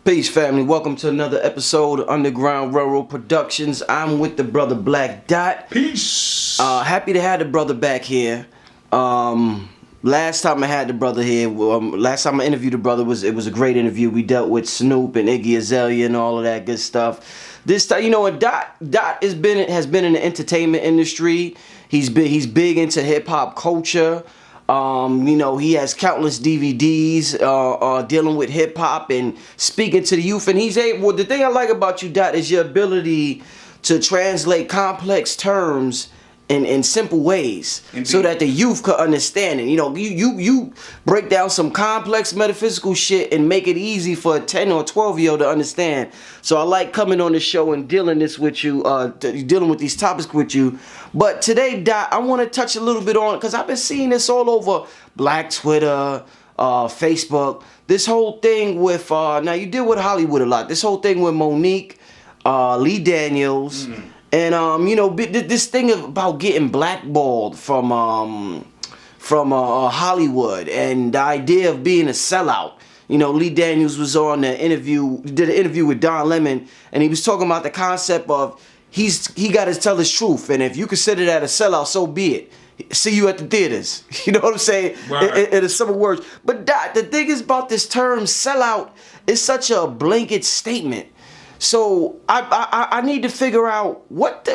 Peace, family. Welcome to another episode of Underground Railroad Productions. I'm with the brother Black Dot. Peace. Happy to have the brother back here. Last time I had the brother here, last time I interviewed the brother it was a great interview. We dealt with Snoop and Iggy Azalea and all of that good stuff. This time, you know what, Dot has been in the entertainment industry. He's big into hip hop culture. He has countless DVDs dealing with hip hop and speaking to the youth. And he's able. The thing I like about you, Dot, is your ability to translate complex terms in simple ways. Indeed. So that the youth could understand it. You know, you break down some complex metaphysical shit and make it easy for a 10 or 12-year-old to understand. So I like coming on the show and dealing with these topics with you. But today, Dot, I want to touch a little bit on, because I've been seeing this all over Black Twitter, Facebook. This whole thing with, now you deal with Hollywood a lot. This whole thing with Monique, Lee Daniels, and this thing about getting blackballed from Hollywood, and the idea of being a sellout. You know, Lee Daniels was on did an interview with Don Lemon, and he was talking about the concept of he got to tell his truth, and if you consider that a sellout, so be it. See you at the theaters. You know what I'm saying? Right. In simple words. But Dot, the thing is about this term sellout is such a blanket statement. So I need to figure out what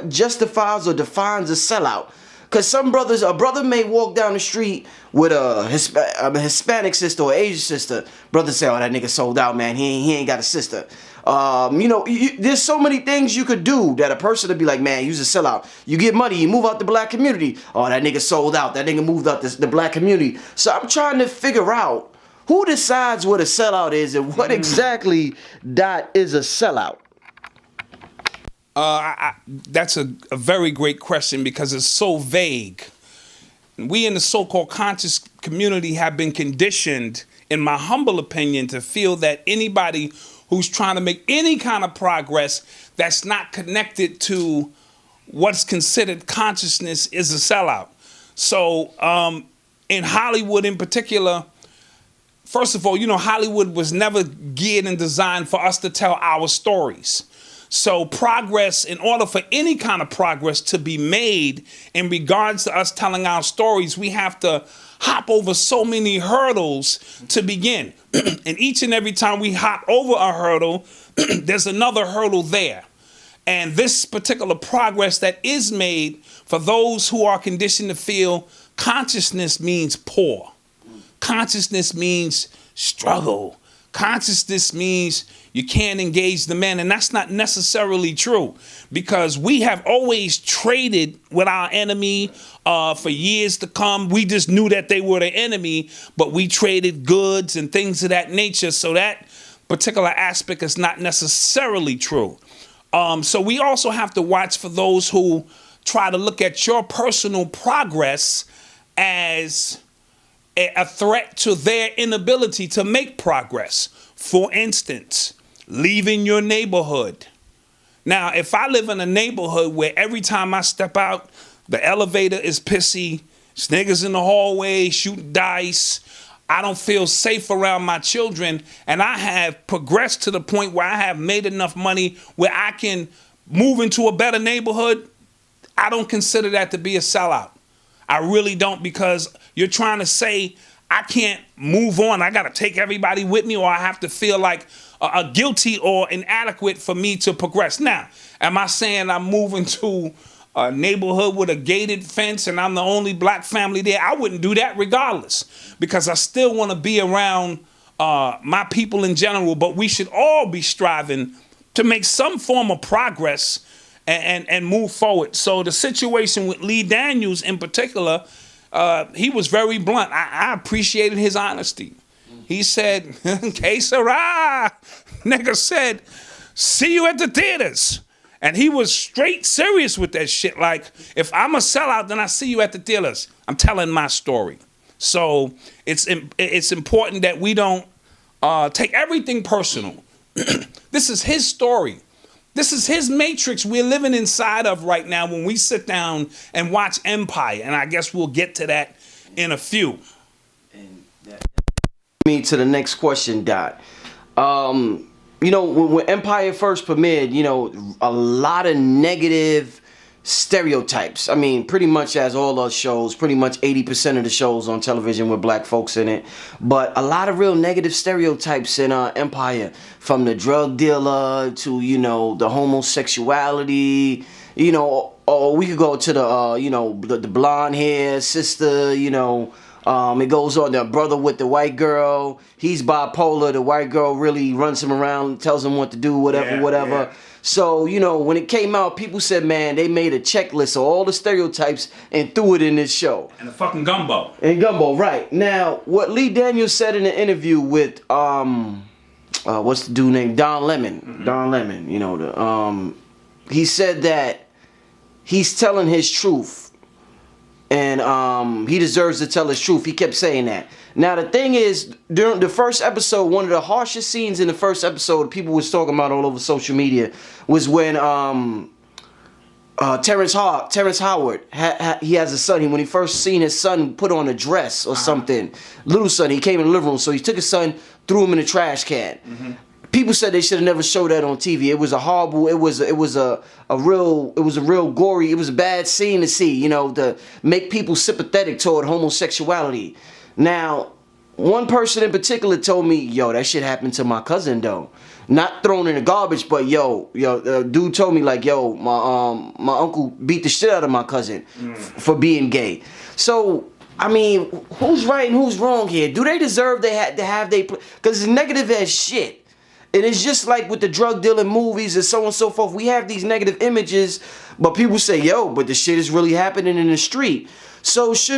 justifies or defines a sellout. Cause a brother may walk down the street with a Hispanic sister or Asian sister. Brother say, "Oh, that nigga sold out, man. He ain't got a sister." There's so many things you could do that a person would be like, "Man, you's a sellout." You get money, you move out the black community. "Oh, that nigga sold out. That nigga moved out the black community." So I'm trying to figure out who decides what a sellout is and what exactly Dot is a sellout. That's a very great question because it's so vague. We in the so-called conscious community have been conditioned, in my humble opinion, to feel that anybody who's trying to make any kind of progress that's not connected to what's considered consciousness is a sellout. So in Hollywood in particular, first of all, Hollywood was never geared and designed for us to tell our stories. So progress, in order for any kind of progress to be made in regards to us telling our stories, we have to hop over so many hurdles to begin. And each and every time we hop over a hurdle, there's another hurdle there. And this particular progress that is made for those who are conditioned to feel consciousness means poor. Consciousness means struggle. Consciousness means you can't engage the man, and that's not necessarily true, because we have always traded with our enemy for years to come. We just knew that they were the enemy, but we traded goods and things of that nature, so that particular aspect is not necessarily true. So we also have to watch for those who try to look at your personal progress as a threat to their inability to make progress. For instance, leaving your neighborhood. Now, if I live in a neighborhood where every time I step out, the elevator is pissy, niggas in the hallway shooting dice, I don't feel safe around my children, and I have progressed to the point where I have made enough money where I can move into a better neighborhood, I don't consider that to be a sellout. I really don't, because you're trying to say I can't move on. I got to take everybody with me, or I have to feel like guilty or inadequate for me to progress. Now, am I saying I'm moving to a neighborhood with a gated fence and I'm the only black family there? I wouldn't do that regardless, because I still want to be around my people in general. But we should all be striving to make some form of progress and move forward. So the situation with Lee Daniels in particular, he was very blunt. I appreciated his honesty. He said, "Que sera?" Nigga said, "See you at the theaters." And he was straight serious with that shit. Like, if I'm a sellout, then I see you at the theaters. I'm telling my story. So it's important that we don't take everything personal. This is his story. This is his matrix we're living inside of right now when we sit down and watch Empire. And I guess we'll get to that in a few. And that me to the next question, Dot. When Empire first premiered, a lot of negative stereotypes. I mean, pretty much as all those shows, pretty much 80% of the shows on television with black folks in it. But a lot of real negative stereotypes in Empire, from the drug dealer to, the homosexuality, or we could go to the blonde hair sister, it goes on, the brother with the white girl, he's bipolar, the white girl really runs him around, tells him what to do, whatever. Yeah. So, when it came out, people said, man, they made a checklist of all the stereotypes and threw it in this show. And the fucking gumbo. And gumbo, right. Now, what Lee Daniels said in an interview with, what's the dude named? Don Lemon. Mm-hmm. Don Lemon, he said that he's telling his truth. And he deserves to tell his truth. He kept saying that. Now, the thing is, during the first episode, one of the harshest scenes in the first episode people was talking about all over social media was when Terrence Howard, he has a son. When he first seen his son put on a dress or something, little son, he came in the living room. So he took his son, threw him in a trash can. Mm-hmm. People said they should have never showed that on TV. It was a horrible. It was a real gory. It was a bad scene to see. To make people sympathetic toward homosexuality. Now, one person in particular told me, "Yo, that shit happened to my cousin though. Not thrown in the garbage, but dude told me like, yo, my uncle beat the shit out of my cousin for being gay." So, I mean, who's right and who's wrong here? Do they deserve to have they? Because it's negative as shit. And it's just like with the drug dealing movies and so on and so forth. We have these negative images, but people say, yo, but the shit is really happening in the street. So is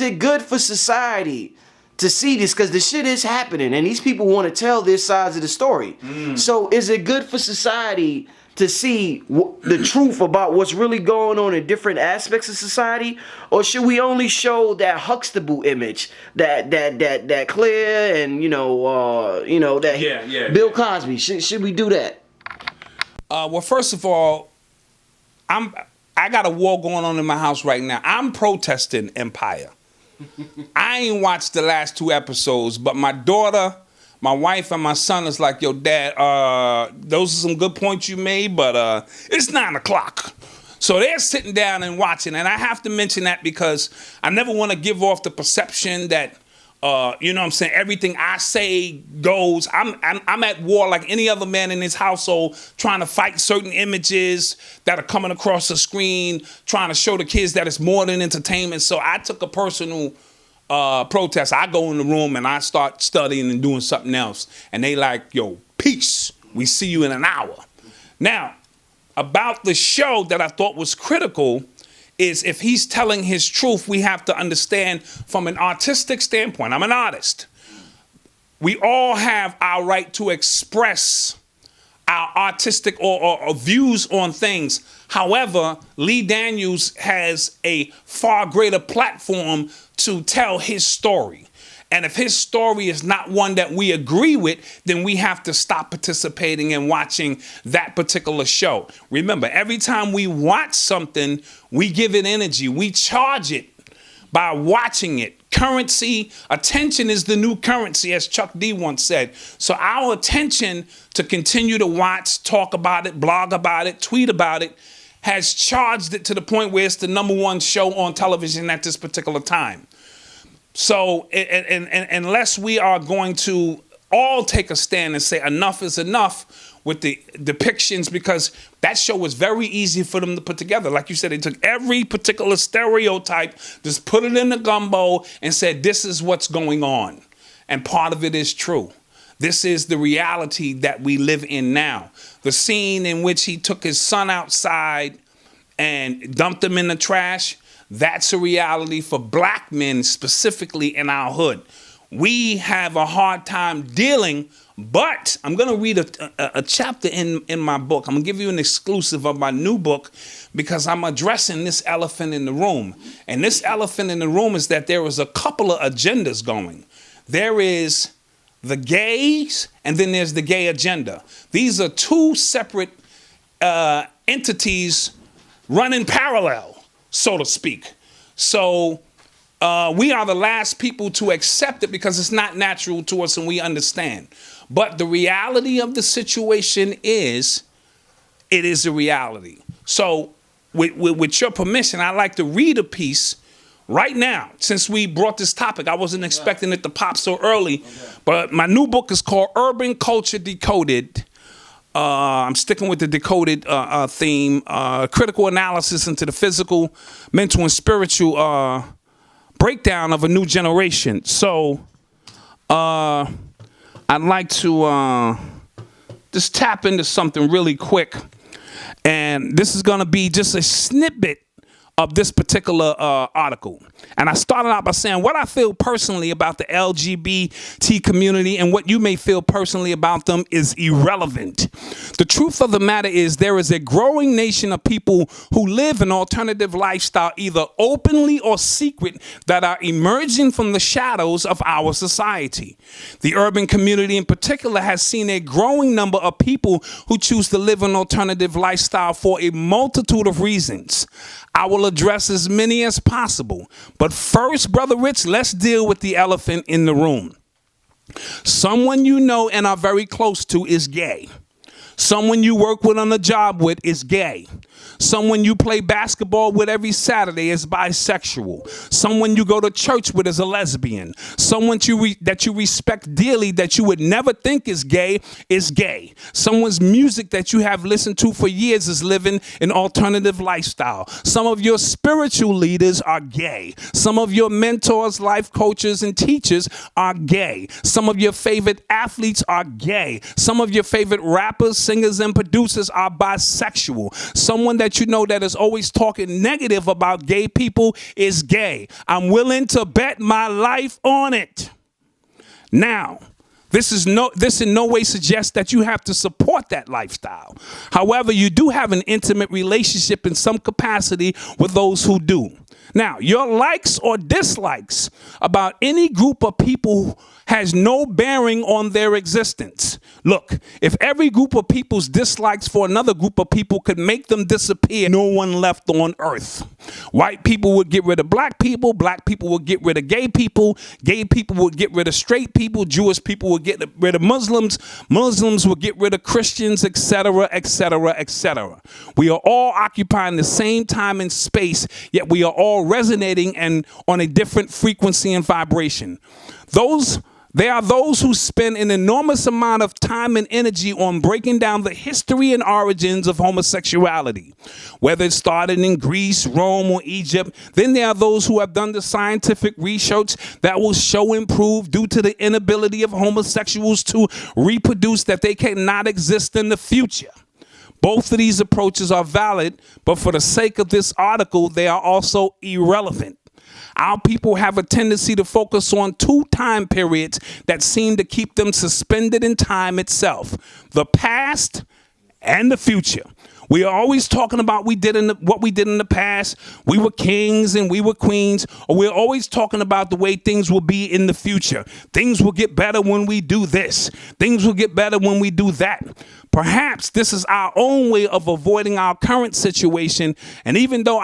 it good for society to see this? Because the shit is happening and these people want to tell their sides of the story. So is it good for society to see the truth about what's really going on in different aspects of society, or should we only show that Huxtable image, that Claire and Bill Cosby? Should we do that? Well, first of all, I got a war going on in my house right now. I'm protesting Empire. I ain't watched the last 2 episodes, but my daughter, my wife, and my son is like, yo, Dad, those are some good points you made, but it's 9 o'clock. So they're sitting down and watching, and I have to mention that because I never want to give off the perception that, everything I say goes. I'm at war like any other man in his household, trying to fight certain images that are coming across the screen, trying to show the kids that it's more than entertainment. So I took a personal protest. I go in the room and I start studying and doing something else. And they like, yo, peace. We see you in an hour. Now, about the show that I thought was critical is if he's telling his truth, we have to understand from an artistic standpoint. I'm an artist. We all have our right to express our artistic or views on things. However, Lee Daniels has a far greater platform to tell his story. And if his story is not one that we agree with, then we have to stop participating and watching that particular show. Remember, every time we watch something, we give it energy. We charge it by watching it. Currency, attention is the new currency, as Chuck D once said. So our attention to continue to watch, talk about it, blog about it, tweet about it, has charged it to the point where it's the #1 show on television at this particular time. So and unless we are going to all take a stand and say enough is enough with the depictions, because that show was very easy for them to put together. Like you said, they took every particular stereotype, just put it in the gumbo and said, this is what's going on. And part of it is true. This is the reality that we live in now. The scene in which he took his son outside and dumped him in the trash, that's a reality for black men, specifically in our hood. We have a hard time dealing, but I'm going to read a chapter in my book. I'm going to give you an exclusive of my new book because I'm addressing this elephant in the room. And this elephant in the room is that there is a couple of agendas going. There is the gays, and then there's the gay agenda. These are two separate entities running parallel, so to speak. So we are the last people to accept it because it's not natural to us and we understand. But the reality of the situation is, it is a reality. So with your permission, I'd like to read a piece right now, since we brought this topic. I wasn't expecting it to pop so early, but my new book is called Urban Culture Decoded. I'm sticking with the decoded theme, critical analysis into the physical, mental, and spiritual breakdown of a new generation. So I'd like to just tap into something really quick. And this is going to be just a snippet of this particular article. And I started out by saying what I feel personally about the LGBT community and what you may feel personally about them is irrelevant. The truth of the matter is there is a growing nation of people who live an alternative lifestyle, either openly or secret, that are emerging from the shadows of our society. The urban community in particular has seen a growing number of people who choose to live an alternative lifestyle for a multitude of reasons. I will address as many as possible. But first, Brother Rich, let's deal with the elephant in the room. Someone you know and are very close to is gay. Someone you work with on a job with is gay. Someone you play basketball with every Saturday is bisexual. Someone you go to church with is a lesbian. Someone that you respect dearly that you would never think is gay is gay. Someone's music that you have listened to for years is living an alternative lifestyle. Some of your spiritual leaders are gay. Some of your mentors, life coaches, and teachers are gay. Some of your favorite athletes are gay. Some of your favorite rappers, singers, and producers are bisexual. Someone that you know that is always talking negative about gay people is gay. I'm willing to bet my life on it. Now, this in no way suggests that you have to support that lifestyle. However, you do have an intimate relationship in some capacity with those who do. Now, your likes or dislikes about any group of people has no bearing on their existence. Look, if every group of people's dislikes for another group of people could make them disappear, no one left on earth. White people would get rid of black people would get rid of gay people would get rid of straight people, Jewish people would get rid of Muslims would get rid of Christians, etc., etc., etc. We are all occupying the same time and space, yet we are all resonating and on a different frequency and vibration. There are those who spend an enormous amount of time and energy on breaking down the history and origins of homosexuality, whether it started in Greece, Rome, or Egypt. Then there are those who have done the scientific research that will show and prove, due to the inability of homosexuals to reproduce, that they cannot exist in the future. Both of these approaches are valid, but for the sake of this article, they are also irrelevant. Our people have a tendency to focus on two time periods that seem to keep them suspended in time itself: the past and the future. We are always talking about what we did in the past. We were kings and we were queens. Or we're always talking about the way things will be in the future. Things will get better when we do this. Things will get better when we do that. Perhaps this is our own way of avoiding our current situation. And even though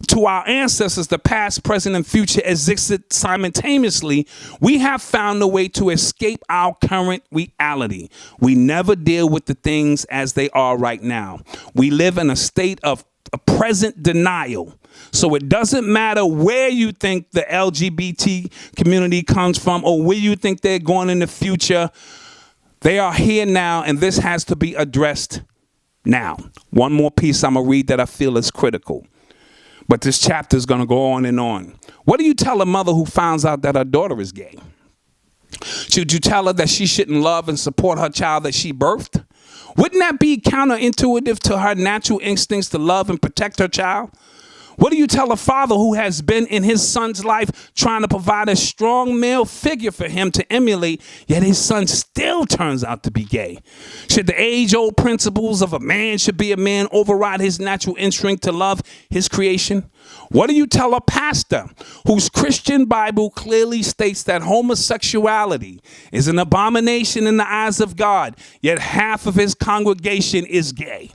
to our ancestors, the past, present, and future existed simultaneously, we have found a way to escape our current reality. We never deal with the things as they are right now. We live in a state of present denial. So it doesn't matter where you think the LGBT community comes from or where you think they're going in the future. They are here now, and this has to be addressed now. One more piece I'm going to read that I feel is critical. But this chapter is going to go on and on. What do you tell a mother who finds out that her daughter is gay? Should you tell her that she shouldn't love and support her child that she birthed? Wouldn't that be counterintuitive to her natural instincts to love and protect her child? What do you tell a father who has been in his son's life trying to provide a strong male figure for him to emulate, yet his son still turns out to be gay? Should the age-old principles of a man should be a man override his natural instinct to love his creation? What do you tell a pastor whose Christian Bible clearly states that homosexuality is an abomination in the eyes of God, yet half of his congregation is gay?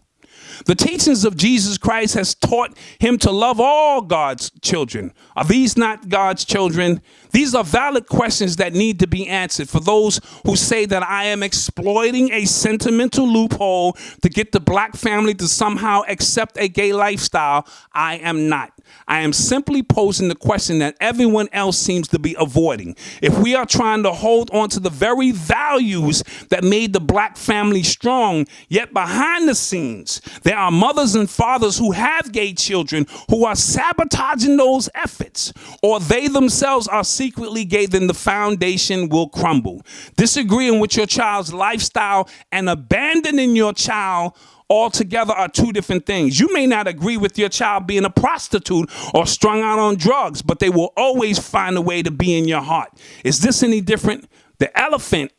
The teachings of Jesus Christ has taught him to love all God's children. Are these not God's children? These are valid questions that need to be answered. For those who say that I am exploiting a sentimental loophole to get the black family to somehow accept a gay lifestyle, I am not. I am simply posing the question that everyone else seems to be avoiding. If we are trying to hold on to the very values that made the black family strong, yet behind the scenes, there are mothers and fathers who have gay children who are sabotaging those efforts, or they themselves are secretly gay, then the foundation will crumble. Disagreeing with your child's lifestyle and abandoning your child altogether are two different things. You may not agree with your child being a prostitute or strung out on drugs, but they will always find a way to be in your heart. Is this any different? The elephant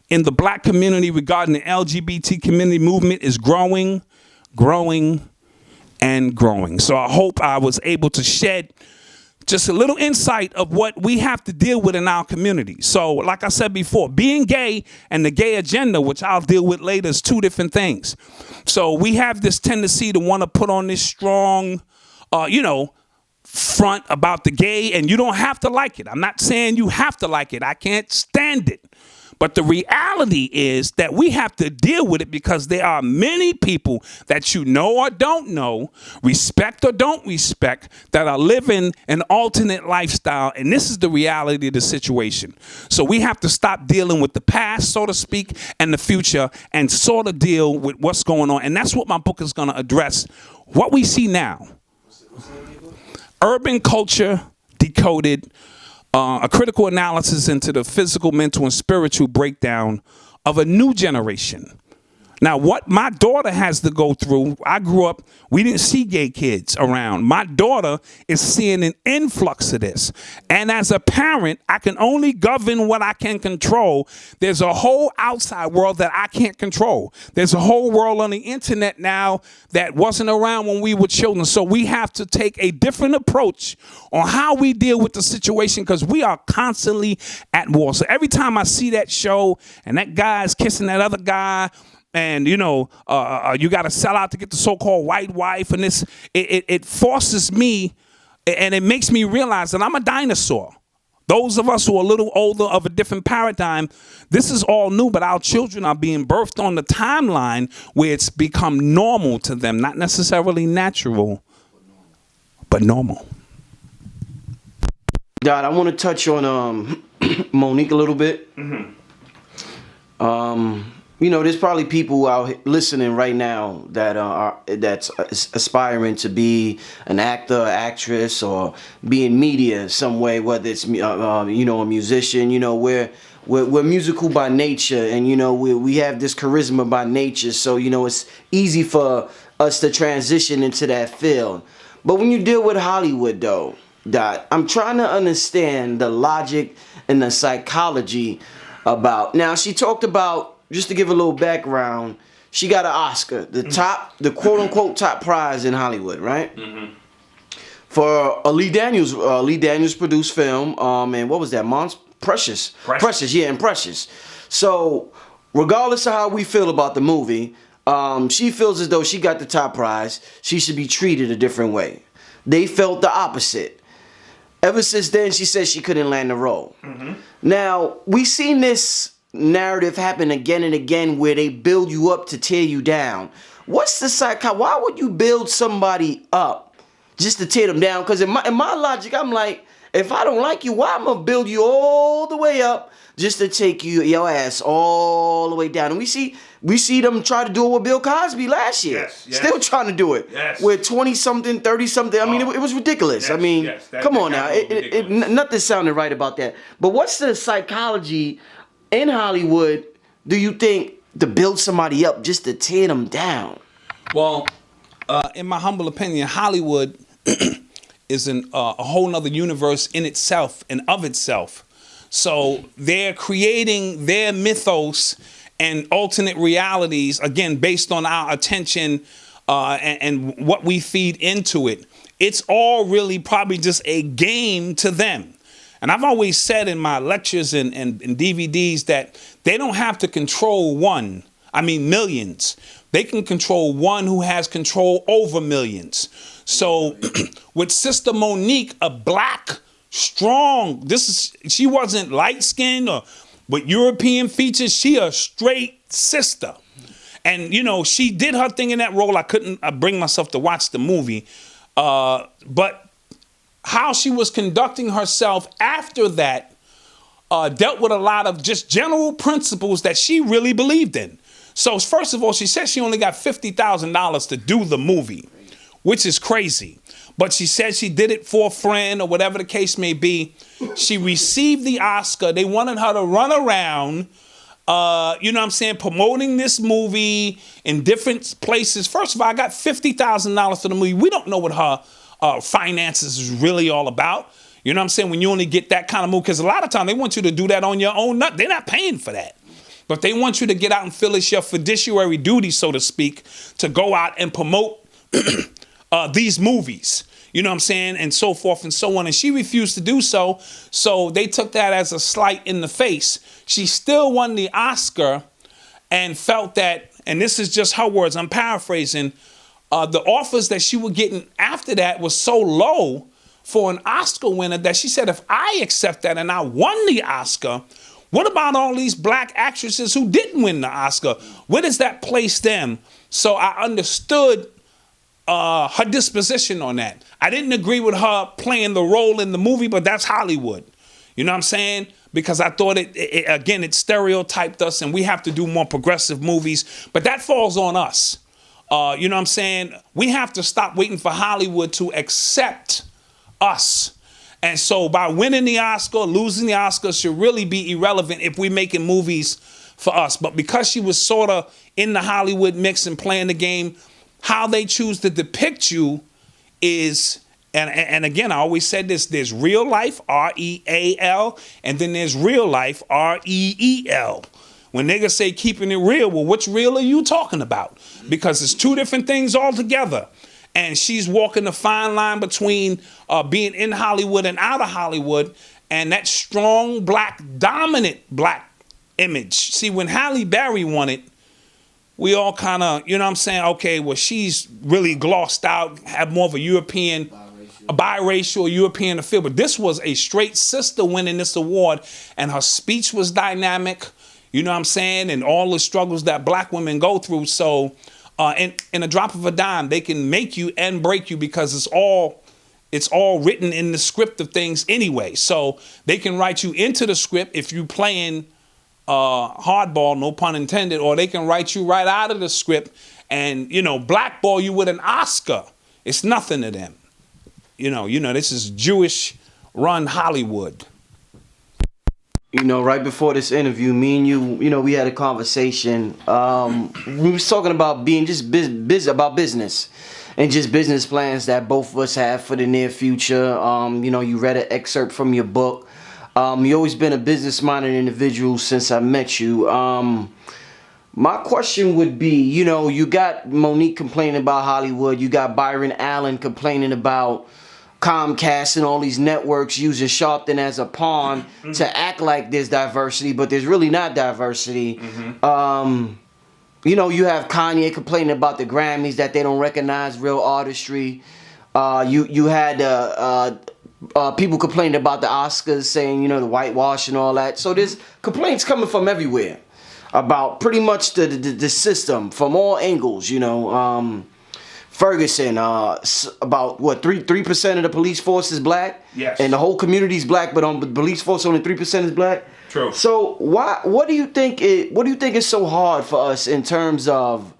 in the black community regarding the LGBT community movement is growing, and growing. So I hope I was able to shed just a little insight of what we have to deal with in our community. So like I said before, being gay and the gay agenda, which I'll deal with later, is two different things. So we have this tendency to want to put on this strong, front about the gay, and you don't have to like it. I'm not saying you have to like it. I can't stand it. But the reality is that we have to deal with it because there are many people that you know or don't know, respect or don't respect, that are living an alternate lifestyle. And this is the reality of the situation. So we have to stop dealing with the past, so to speak, and the future, and sort of deal with what's going on. And that's what my book is going to address. What we see now. Urban culture decoded. A critical analysis into the physical, mental, and spiritual breakdown of a new generation. Now, what my daughter has to go through, I grew up, we didn't see gay kids around. My daughter is seeing an influx of this. And as a parent, I can only govern what I can control. There's a whole outside world that I can't control. There's a whole world on the internet now that wasn't around when we were children. So we have to take a different approach on how we deal with the situation because we are constantly at war. So every time I see that show and that guy's kissing that other guy, and, you got to sell out to get the so-called white wife. And this, it forces me and it makes me realize that I'm a dinosaur. Those of us who are a little older of a different paradigm, this is all new, but our children are being birthed on the timeline where it's become normal to them. Not necessarily natural, but normal. Dad, I want to touch on Monique a little bit. Mm-hmm. There's probably people out listening right now that's aspiring to be an actor, actress, or be in media some way. Whether it's a musician. We're musical by nature, and we have this charisma by nature. So it's easy for us to transition into that field. But when you deal with Hollywood, though, Dot, I'm trying to understand the logic and the psychology about. Now, she talked about. Just to give a little background, she got an Oscar, the quote unquote top prize in Hollywood, right? Mm-hmm. For a Lee Daniels produced film, and what was that? Precious. And Precious. So, regardless of how we feel about the movie, she feels as though she got the top prize. She should be treated a different way. They felt the opposite. Ever since then, she said she couldn't land the role. Mm-hmm. Now, we've seen this narrative happen again and again where they build you up to tear you down. What's the psychology? Why would you build somebody up just to tear them down? Because in my logic, I'm like, if I don't like you, why am I gonna build you all the way up just to take your ass all the way down? And we see them try to do it with Bill Cosby last year. Yes. Still trying to do it. Yes. With 20-something, 30-something. I mean, it was ridiculous. Yes. Come on now. Nothing sounded right about that. But what's the psychology in Hollywood, do you think, to build somebody up just to tear them down? Well, in my humble opinion, Hollywood is a whole nother universe in itself and of itself. So they're creating their mythos and alternate realities, again, based on our attention and what we feed into it. It's all really probably just a game to them. And I've always said in my lectures and DVDs that they don't have to control one. I mean millions. They can control one who has control over millions. So with Sister Monique, a black, strong, she wasn't light-skinned or with European features. She a straight sister. And, you know, she did her thing in that role. I couldn't bring myself to watch the movie. But how she was conducting herself after that dealt with a lot of just general principles that she really believed in. So first of all, she said she only got $50,000 to do the movie, which is crazy. But she said she did it for a friend or whatever the case may be. She received the Oscar. They wanted her to run around, you know what I'm saying, promoting this movie in different places. First of all, I got $50,000 for the movie. We don't know what her finances is really all about. You know what I'm saying? When you only get that kind of movie, because a lot of time they want you to do that on your own. They're not paying for that. But they want you to get out and feel it's your fiduciary duty, so to speak, to go out and promote these movies. You know what I'm saying? And so forth and so on. And she refused to do so. So they took that as a slight in the face. She still won the Oscar and felt that, and this is just her words, I'm paraphrasing, the offers that she was getting after that was so low for an Oscar winner that she said, if I accept that and I won the Oscar, what about all these black actresses who didn't win the Oscar? Where does that place them? So I understood her disposition on that. I didn't agree with her playing the role in the movie, but that's Hollywood. You know what I'm saying? Because I thought it stereotyped us and we have to do more progressive movies. But that falls on us. You know what I'm saying? We have to stop waiting for Hollywood to accept us. And so by winning the Oscar, losing the Oscar should really be irrelevant if we're making movies for us. But because she was sort of in the Hollywood mix and playing the game, how they choose to depict you is, and again, I always said this, there's real life, R-E-A-L, and then there's real life, R-E-E-L. When niggas say keeping it real, well, which real are you talking about? Because it's two different things altogether. And she's walking the fine line between being in Hollywood and out of Hollywood, and that strong black, dominant black image. See, when Halle Berry won it, we all kind of, you know what I'm saying, okay, well, she's really glossed out, have more of a European, a biracial European feel. But this was a straight sister winning this award, and her speech was dynamic, you know what I'm saying, and all the struggles that black women go through. So in a drop of a dime, they can make you and break you because it's all written in the script of things anyway. So they can write you into the script if you're playing hardball, no pun intended, or they can write you right out of the script and, you know, blackball you with an Oscar. It's nothing to them. You know, this is Jewish run Hollywood. You know, right before this interview, me and you know, we had a conversation. We was talking about being just about business and just business plans that both of us have for the near future. You know, you read an excerpt from your book. You always been a business-minded individual since I met you. My question would be, you know, you got Monique complaining about Hollywood. You got Byron Allen complaining about Comcast and all these networks using Sharpton as a pawn to act like there's diversity, but there's really not diversity. You know, you have Kanye complaining about the Grammys, that they don't recognize real artistry. You had people complaining about the Oscars, saying, you know, the whitewash and all that. So there's complaints coming from everywhere about pretty much the system from all angles, you know. Ferguson, about what, 3% of the police force is black? Yes. And the whole community's black, but on the police force only 3% is black? True. So what do you think is so hard for us in terms of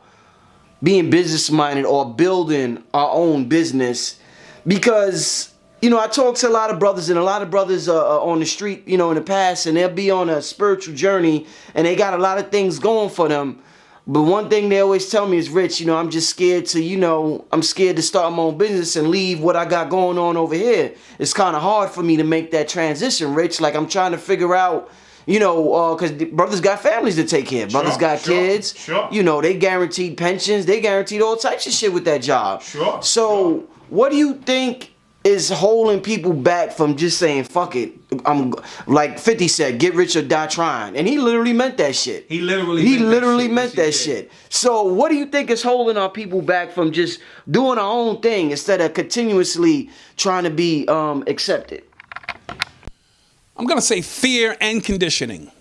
being business minded or building our own business? Because, you know, I talk to a lot of brothers, and a lot of brothers are on the street, you know, in the past, and they'll be on a spiritual journey and they got a lot of things going for them. But one thing they always tell me is, Rich, you know, I'm just scared to, you know, I'm scared to start my own business and leave what I got going on over here. It's kind of hard for me to make that transition, Rich. Like, I'm trying to figure out, you know, because brothers got families to take care of. Brothers got kids. Sure. You know, they guaranteed pensions. They guaranteed all types of shit with that job. So what do you think is holding people back from just saying fuck it? I'm like 50 said, get rich or die trying, and he literally meant that shit. He literally meant that shit. So what do you think is holding our people back from just doing our own thing instead of continuously trying to be accepted? I'm gonna say fear and conditioning.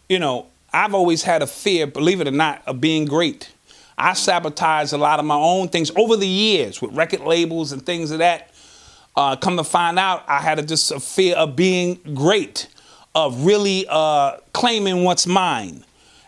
You know, I've always had a fear, believe it or not, of being great. I sabotaged a lot of my own things over the years with record labels and things of that. Come to find out, I had just a fear of being great, of really claiming what's mine.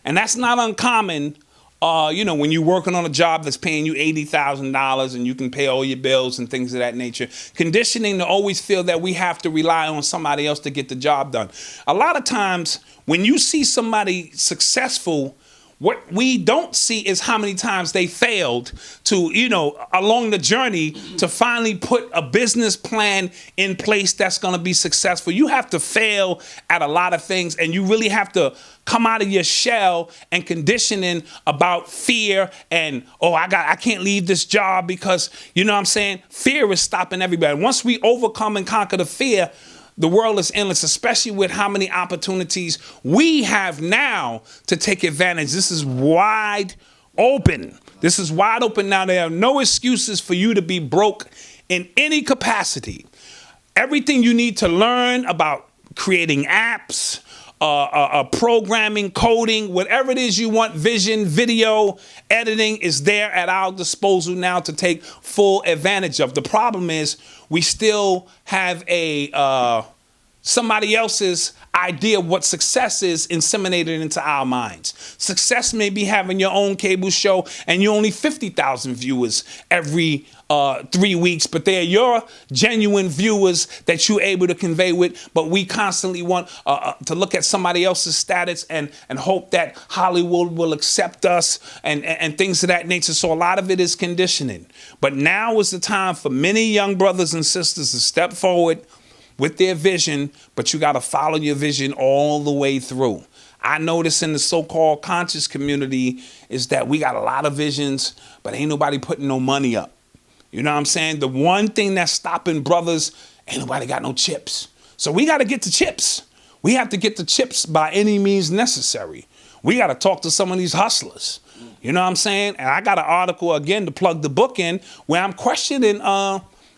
And that's not uncommon, you know, when you're working on a job that's paying you $80,000 and you can pay all your bills and things of that nature. Conditioning to always feel that we have to rely on somebody else to get the job done. A lot of times when you see somebody successful, what we don't see is how many times they failed to, you know, along the journey to finally put a business plan in place that's going to be successful. You have to fail at a lot of things, and you really have to come out of your shell and conditioning about fear and, oh, I can't leave this job because, you know what I'm saying? Fear is stopping everybody. Once we overcome and conquer the fear, the world is endless, especially with how many opportunities we have now to take advantage. This is wide open. This is wide open now. There are no excuses for you to be broke in any capacity. Everything you need to learn about creating apps, programming, coding, whatever it is you want, vision, video, editing is there at our disposal now to take full advantage of. The problem is we still have somebody else's idea of what success is inseminated into our minds. Success may be having your own cable show and you're only 50,000 viewers every 3 weeks, but they're your genuine viewers that you're able to convey with. But we constantly want to look at somebody else's status and hope that Hollywood will accept us and things of that nature. So a lot of it is conditioning. But now is the time for many young brothers and sisters to step forward with their vision, but you got to follow your vision all the way through. I notice in the so-called conscious community is that we got a lot of visions, but ain't nobody putting no money up. You know what I'm saying? The one thing that's stopping brothers, ain't nobody got no chips. So we got to get the chips. We have to get the chips by any means necessary. We got to talk to some of these hustlers. You know what I'm saying? And I got an article, again, to plug the book in, where I'm questioning,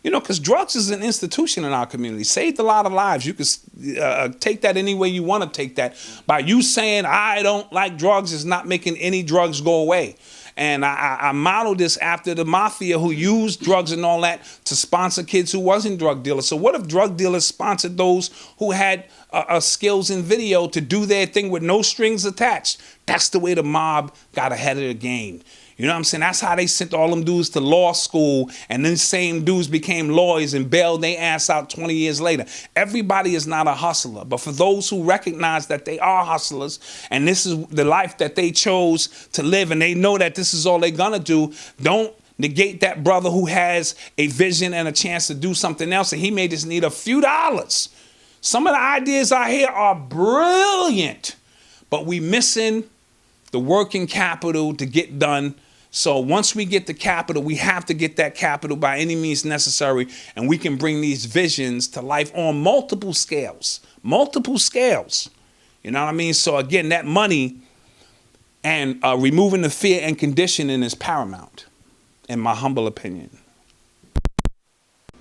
you know, because drugs is an institution in our community. Saved a lot of lives. You can take that any way you want to take that. By you saying, I don't like drugs, is not making any drugs go away. And I modeled this after the mafia who used drugs and all that to sponsor kids who wasn't drug dealers. So what if drug dealers sponsored those who had skills in video to do their thing with no strings attached? That's the way the mob got ahead of the game. You know what I'm saying? That's how they sent all them dudes to law school, and then same dudes became lawyers and bailed their ass out 20 years later. Everybody is not a hustler, but for those who recognize that they are hustlers and this is the life that they chose to live and they know that this is all they're gonna do, don't negate that brother who has a vision and a chance to do something else, and he may just need a few dollars. Some of the ideas out here are brilliant, but we missing the working capital to get done. So once we get the capital, we have to get that capital by any means necessary, and we can bring these visions to life on multiple scales. Multiple scales. You know what I mean? So again, that money and removing the fear and conditioning is paramount, in my humble opinion.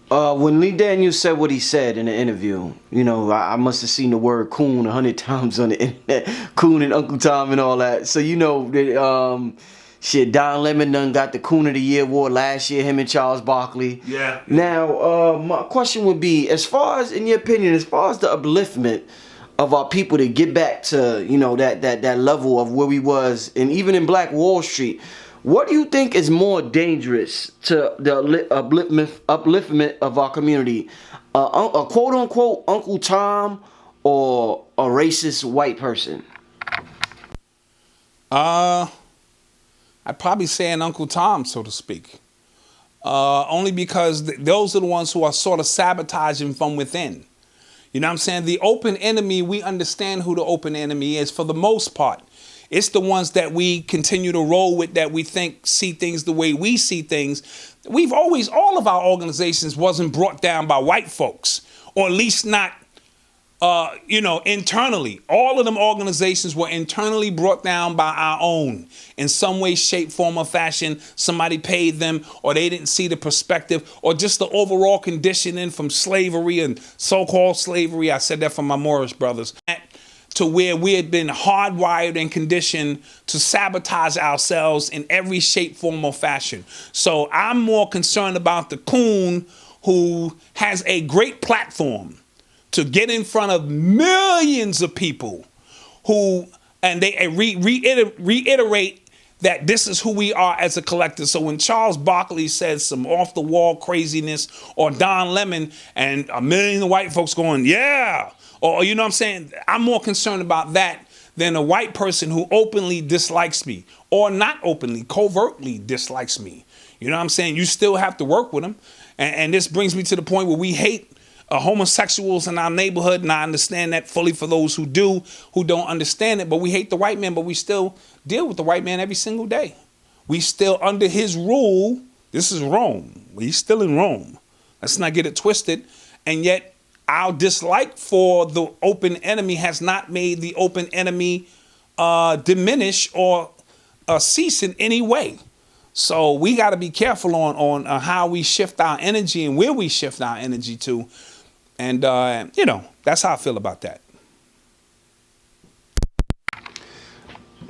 When Lee Daniels said what he said in the interview, you know, I must have seen the word coon 100 times on the internet. Coon and Uncle Tom and all that. So, you know, that, shit, Don Lemon done got the Coon of the Year award last year, him and Charles Barkley. Yeah. Now, my question would be, as far as, in your opinion, as far as the upliftment of our people to get back to, you know, that level of where we was, and even in Black Wall Street, what do you think is more dangerous to the upliftment of our community? A quote-unquote Uncle Tom or a racist white person? I'd probably say an Uncle Tom, so to speak. Only because those are the ones who are sort of sabotaging from within. You know what I'm saying? The open enemy, we understand who the open enemy is for the most part. It's the ones that we continue to roll with, that we think see things the way we see things. All of our organizations wasn't brought down by white folks, or at least not, internally. All of them organizations were internally brought down by our own in some way, shape, form, or fashion. Somebody paid them, or they didn't see the perspective, or just the overall conditioning from slavery and so-called slavery. I said that from my Moorish brothers. To where we had been hardwired and conditioned to sabotage ourselves in every shape, form, or fashion. So I'm more concerned about the coon who has a great platform to get in front of millions of people and they reiterate that this is who we are as a collective. So when Charles Barkley says some off the wall craziness, or Don Lemon, and a million of white folks going, yeah, or you know what I'm saying? I'm more concerned about that than a white person who openly dislikes me, or not openly, covertly dislikes me. You know what I'm saying? You still have to work with them. And this brings me to the point where we hate homosexuals in our neighborhood, and I understand that fully for those who don't understand it. But we hate the white man, but we still deal with the white man every single day. We still under his rule. This is Rome. We still in Rome. Let's not get it twisted. And yet our dislike for the open enemy has not made the open enemy diminish or cease in any way. So we got to be careful on how we shift our energy and where we shift our energy to. And, that's how I feel about that.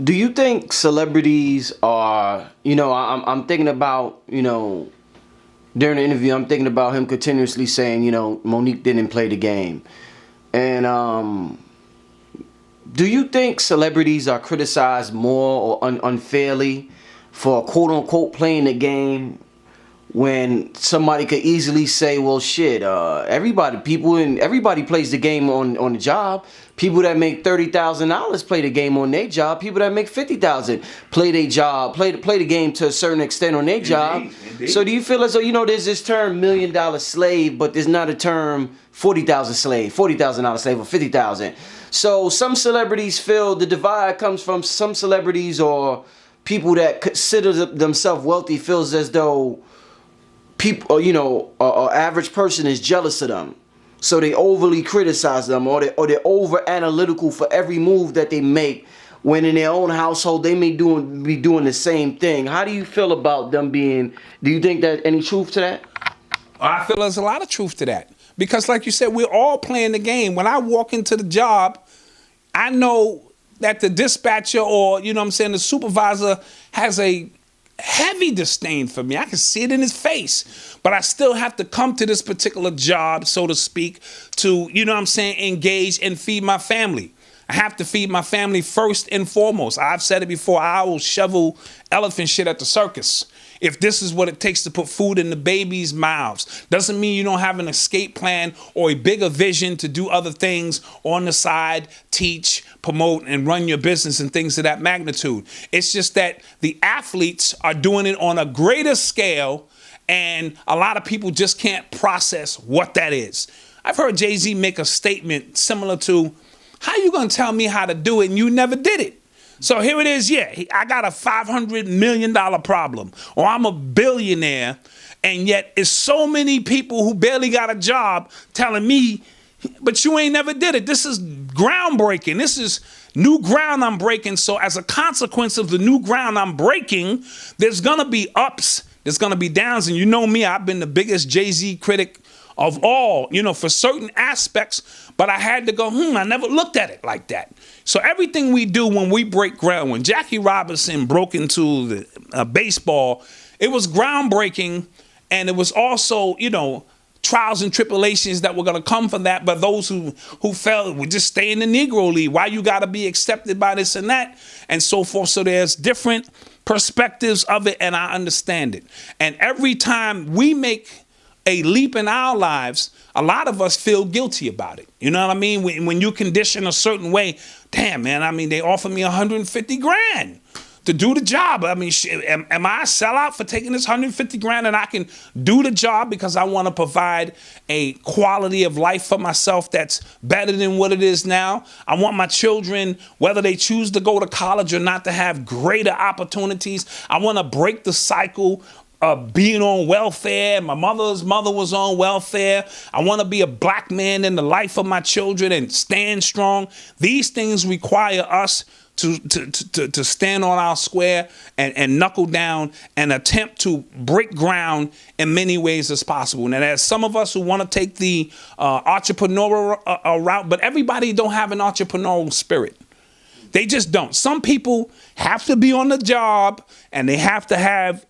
Do you think celebrities are, I'm thinking about, during the interview, I'm thinking about him continuously saying, Monique didn't play the game. And do you think celebrities are criticized more or unfairly for quote unquote playing the game, when somebody could easily say, well, shit, everybody plays the game on the job. People that make $30,000 play the game on their job. People that make $50,000 play their job, play the game to a certain extent on their job. Indeed. So do you feel as though, there's this term $1 million slave, but there's not a term $40,000 slave, $40,000 slave, or $50,000. So some celebrities feel the divide comes from some celebrities or people that consider themselves wealthy feels as though people, an average person is jealous of them. So they overly criticize them, or they're over analytical for every move that they make, when in their own household they may be doing the same thing. How do you feel about them do you think that any truth to that? I feel there's a lot of truth to that. Because like you said, we're all playing the game. When I walk into the job, I know that the dispatcher or, the supervisor has a heavy disdain for me. I can see it in his face. But I still have to come to this particular job, so to speak, to, engage and feed my family. I have to feed my family first and foremost. I've said it before, I will shovel elephant shit at the circus if this is what it takes to put food in the babies' mouths. Doesn't mean you don't have an escape plan or a bigger vision to do other things on the side, teach, promote, and run your business and things of that magnitude. It's just that the athletes are doing it on a greater scale, and a lot of people just can't process what that is. I've heard Jay-Z make a statement similar to, how you going to tell me how to do it and you never did it? So here it is, I got a $500 million problem, or I'm a billionaire, and yet it's so many people who barely got a job telling me, but you ain't never did it. This is groundbreaking. This is new ground I'm breaking. So as a consequence of the new ground I'm breaking, there's going to be ups, there's going to be downs. And you know me, I've been the biggest Jay-Z critic of all, for certain aspects, but I had to go, I never looked at it like that. So everything we do when we break ground, when Jackie Robinson broke into the baseball, it was groundbreaking, and it was also, trials and tribulations that were going to come from that. But those who felt would just stay in the Negro League. Why you got to be accepted by this and that and so forth. So there's different perspectives of it, and I understand it. And every time we make a leap in our lives, a lot of us feel guilty about it. You know what I mean? When you condition a certain way, damn, man, they offered me $150,000 to do the job. I mean, am I a sellout for taking this 150 grand and I can do the job because I want to provide a quality of life for myself that's better than what it is now? I want my children, whether they choose to go to college or not, to have greater opportunities. I want to break the cycle of being on welfare. My mother's mother was on welfare. I want to be a black man in the life of my children and stand strong. These things require us to stand on our square and knuckle down and attempt to break ground in many ways as possible. Now, there's some of us who want to take the entrepreneurial route, but everybody don't have an entrepreneurial spirit. They just don't. Some people have to be on the job and they have to have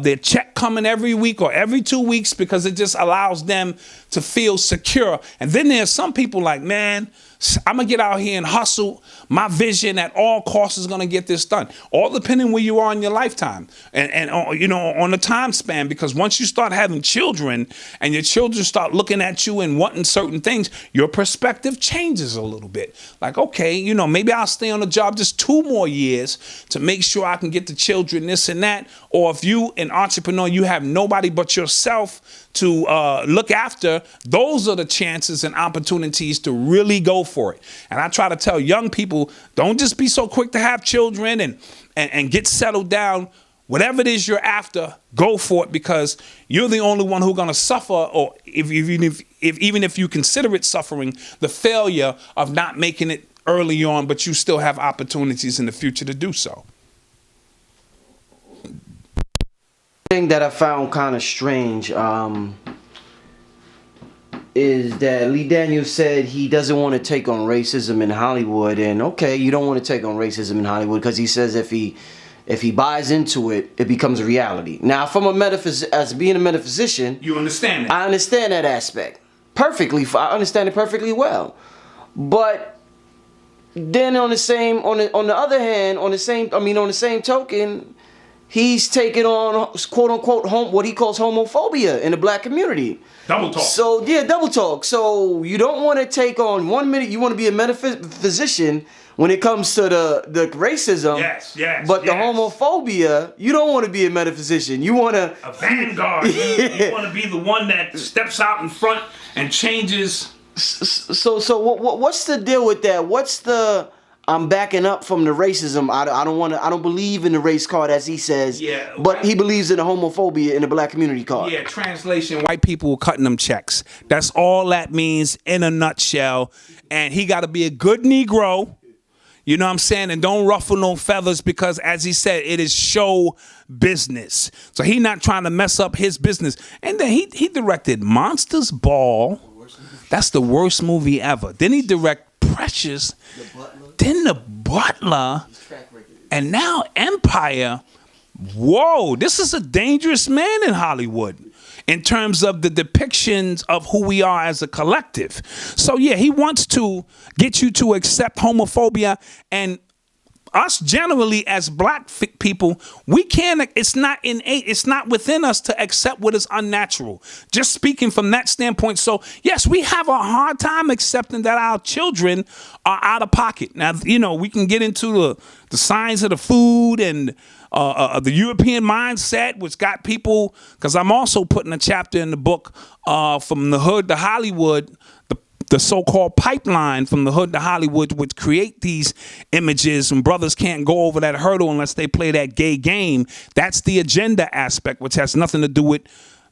their check coming every week or every 2 weeks because it just allows them to feel secure. And then there's some people like, man, I'm going to get out here and hustle. My vision at all costs is going to get this done. All depending where you are in your lifetime and on the time span, because once you start having children and your children start looking at you and wanting certain things, your perspective changes a little bit. Like, okay, maybe I'll stay on the job just 2 more years to make sure I can get the children this and that. Or if you an entrepreneur, you have nobody but yourself to look after, those are the chances and opportunities to really go for it. And I try to tell young people, don't just be so quick to have children and get settled down. Whatever it is you're after, go for it, because you're the only one who's going to suffer, or even if you consider it suffering, the failure of not making it early on, but you still have opportunities in the future to do so. Thing that I found kind of strange is that Lee Daniels said he doesn't want to take on racism in Hollywood. And okay, you don't want to take on racism in Hollywood because he says if he buys into it, it becomes a reality. Now, from as being a metaphysician, you understand that. I understand that aspect perfectly. I understand it perfectly well. But then on the same token, he's taking on, quote unquote, what he calls homophobia in the black community. Double talk. So, yeah, double talk. So, you don't want to take on 1 minute, you want to be a metaphysician when it comes to the racism. Yes. But the homophobia, you don't want to be a metaphysician. You want to. A vanguard. You want to be the one that steps out in front and changes. So what's the deal with that? What's the. I'm backing up from the racism. I don't believe in the race card as he says. Yeah. But he believes in the homophobia in the black community card. Yeah, translation, white people cutting them checks. That's all that means in a nutshell. And he got to be a good Negro. You know what I'm saying? And don't ruffle no feathers because, as he said, it is show business. So he not trying to mess up his business. And then he directed Monsters Ball. That's the worst movie ever. Then he direct Precious. Then The Butler, and now Empire. Whoa, this is a dangerous man in Hollywood in terms of the depictions of who we are as a collective. So yeah, he wants to get you to accept homophobia, and us generally as black people, we can't, it's not innate, it's not within us to accept what is unnatural. Just speaking from that standpoint. So yes, we have a hard time accepting that our children are out of pocket. Now, we can get into the science of the food and the European mindset, which got people, because I'm also putting a chapter in the book from the hood to Hollywood, the so-called pipeline from the hood to Hollywood, which create these images, and brothers can't go over that hurdle unless they play that gay game. That's the agenda aspect, which has nothing to do with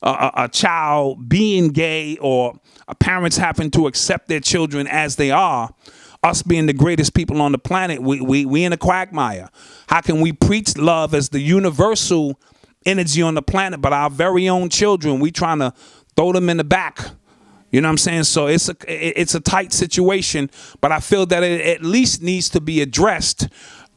a child being gay or parents having to accept their children as they are. Us being the greatest people on the planet, we in a quagmire. How can we preach love as the universal energy on the planet, but our very own children, we trying to throw them in the back? You know what I'm saying? So it's a tight situation, but I feel that it at least needs to be addressed,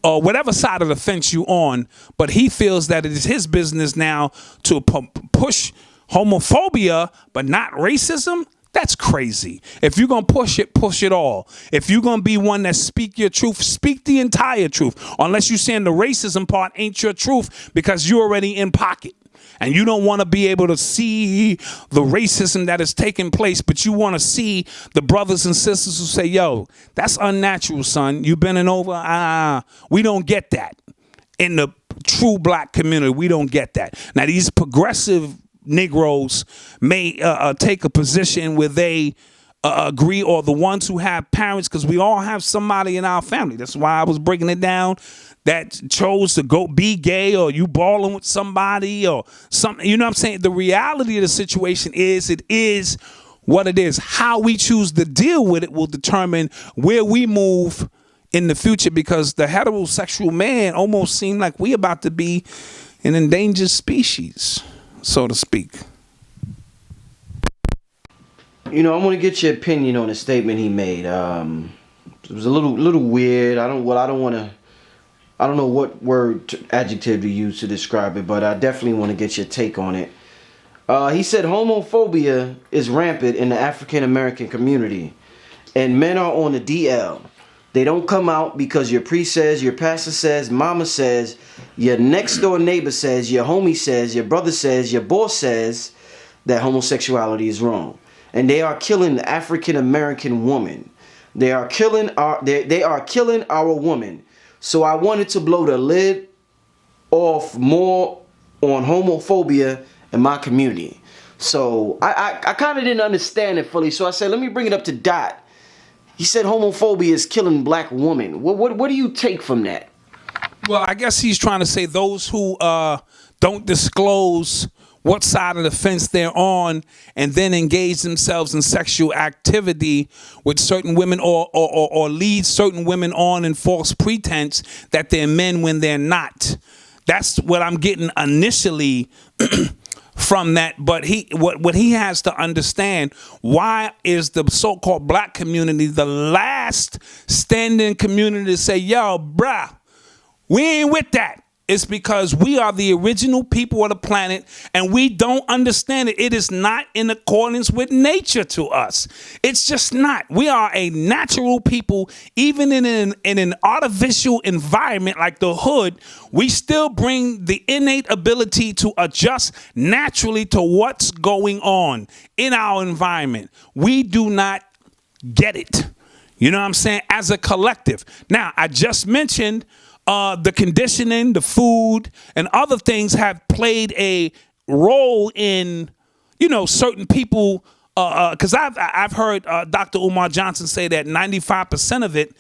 whatever side of the fence you on. But he feels that it is his business now to push homophobia, but not racism. That's crazy. If you're going to push it all. If you're going to be one that speak your truth, speak the entire truth. Unless you're saying the racism part ain't your truth because you're already in pocket. And you don't want to be able to see the racism that is taking place, but you want to see the brothers and sisters who say, yo, that's unnatural, son. You bending over? We don't get that. in the true black community. We don't get that. Now, these progressive Negroes may take a position where they agree, or the ones who have parents, because we all have somebody in our family. That's why I was breaking it down, that chose to go be gay, or you balling with somebody or something. You know what I'm saying? The reality of the situation is, it is what it is. How we choose to deal with it will determine where we move in the future, because the heterosexual man almost seem like we about to be an endangered species, so to speak. You know, I want to get your opinion on a statement he made. It was a little weird. I don't know what adjective to use to describe it, but I definitely want to get your take on it. He said homophobia is rampant in the African American community, and men are on the DL. They don't come out because your priest says, your pastor says, mama says, your next door neighbor says, your homie says, your brother says, your boss says that homosexuality is wrong. And they are killing the African American woman. They are killing our woman. So I wanted to blow the lid off more on homophobia in my community. So I kind of didn't understand it fully. So I said, let me bring it up to Dot. He said homophobia is killing black women. What do you take from that? Well, I guess he's trying to say those who don't disclose what side of the fence they're on, and then engage themselves in sexual activity with certain women, or lead certain women on in false pretense that they're men when they're not. That's what I'm getting initially from that. But what he has to understand, why is the so-called black community the last standing community to say, yo, bruh, we ain't with that? It's because we are the original people of the planet, and we don't understand it. It is not in accordance with nature to us. It's just not. We are a natural people. Even in an artificial environment like the hood, we still bring the innate ability to adjust naturally to what's going on in our environment. We do not get it. You know what I'm saying? As a collective. Now, I just mentioned the conditioning, the food, and other things have played a role in, certain people. Because I've heard Dr. Umar Johnson say that 95% of it,